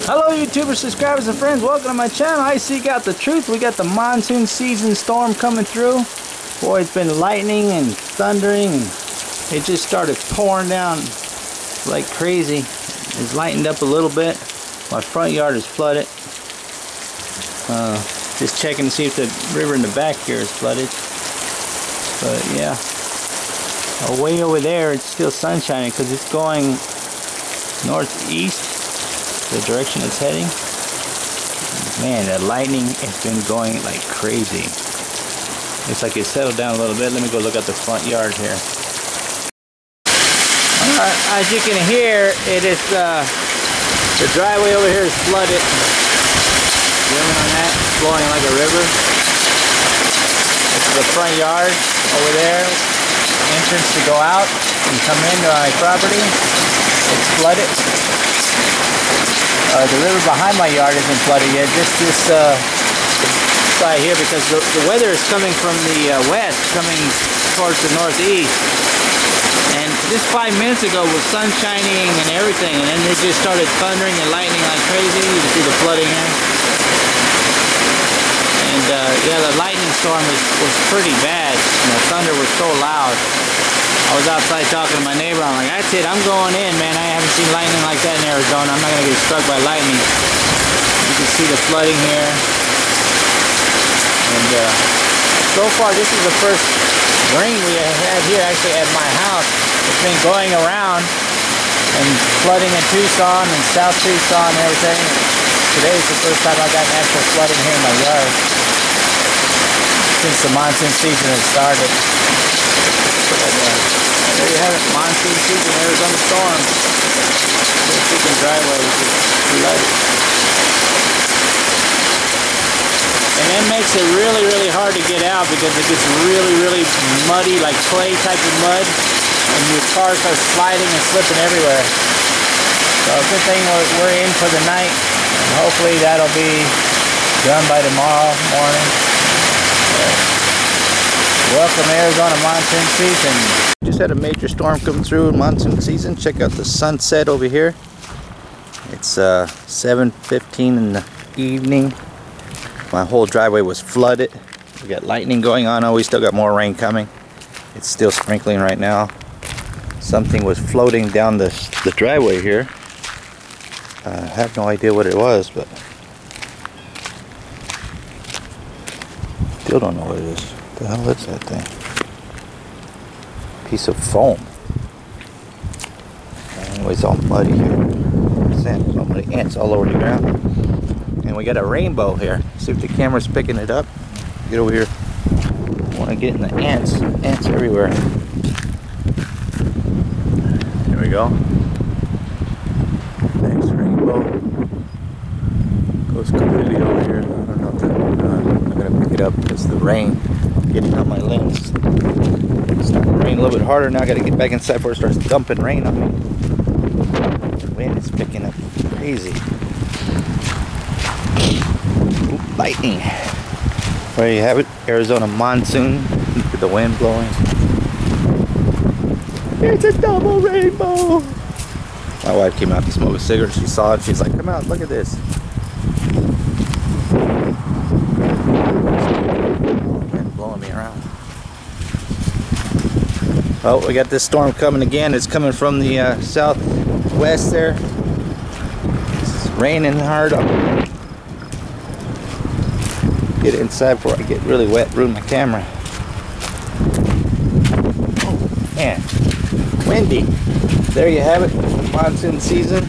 Hello YouTubers, subscribers and friends, welcome to my channel. I seek out the truth. We got the monsoon season storm coming through. Boy, it's been lightning and thundering and it just started pouring down like crazy. It's lightened up a little bit. My front yard is flooded. Just checking to see if the river in the back here is flooded. But yeah, way over there it's still sun shining because it's going northeast. The direction it's heading. Man, that lightning has been going like crazy. It's like it settled down a little bit. Let me go look at the front yard here. Alright, as you can hear, it is the driveway over here is flooded. Zooming on that, it's flowing like a river. This is the front yard over there. Entrance to go out and come into my property. It's flooded. The river behind my yard isn't flooded yet, just this side here, because the weather is coming from the west, coming towards the northeast. And just 5 minutes ago was sun shining and everything, and then it just started thundering and lightning like crazy. You can see the flooding here. And yeah, the lightning storm was pretty bad, and the thunder was so loud. I was outside talking to my neighbor. I'm like, that's it, I'm going in, man. I haven't seen lightning like that in Arizona. I'm not going to get struck by lightning. You can see the flooding here. And so far, this is the first rain we have had here actually at my house. It's been going around and flooding in Tucson and South Tucson and everything. Today is the first time I got actual flooding here in my yard since the monsoon season has started. There you have it, monsoon season, Arizona storm. Freaking driveway is just flooded. And that makes it really, really hard to get out because it gets really, really muddy, like clay type of mud. And your car starts sliding and slipping everywhere. So good thing we're in for the night. And hopefully that'll be done by tomorrow morning. Welcome to Arizona monsoon season. Just had a major storm come through in monsoon season. Check out the sunset over here. It's 7:15 in the evening. My whole driveway was flooded. We got lightning going on. Oh, we still got more rain coming. It's still sprinkling right now. Something was floating down the driveway here. I have no idea what it was, but still don't know what it is. What the hell is that thing? Piece of foam. Anyways, all muddy here. Sand, so many ants all over the ground. And we got a rainbow here. See if the camera's picking it up. Get over here. I want to get in the ants. Ants everywhere. There we go. Nice rainbow. Goes completely over here. I don't know if that, I'm not going to pick it up because the rain getting on my lens. It's starting to rain a little bit harder now. I got to get back inside before it starts dumping rain on me. The wind is picking up crazy. Ooh, lightning. There you have it. Arizona monsoon with the wind blowing. It's a double rainbow. My wife came out to smoke a cigarette. She saw it. She's like, come out, look at this. Wind blowing me around. Well, we got this storm coming again. It's coming from the southwest there. It's raining hard up. Get inside before I get really wet, ruin my camera. Oh man, windy. There you have it, monsoon season.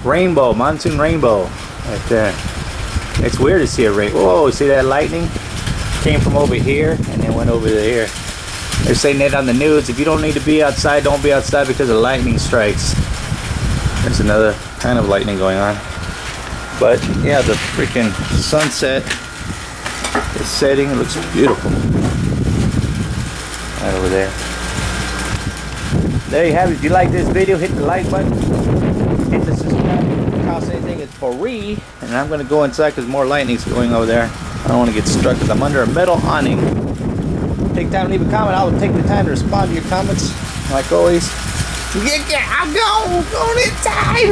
Rainbow, monsoon rainbow, right there. It's weird to see a rain. Whoa, see that lightning? Came from over here and then went over there. They're saying that on the news. If you don't need to be outside, don't be outside because of lightning strikes. There's another kind of lightning going on. But yeah, the freaking sunset is setting. It looks beautiful. Right over there. There you have it. If you like this video, hit the like button. Hit the subscribe. It doesn't cost anything. It's free. And I'm going to go inside because more lightning's going over there. I don't want to get struck because I'm under a metal awning. Take time to leave a comment. I will take the time to respond to your comments. Like always. Yeah, I'm going inside.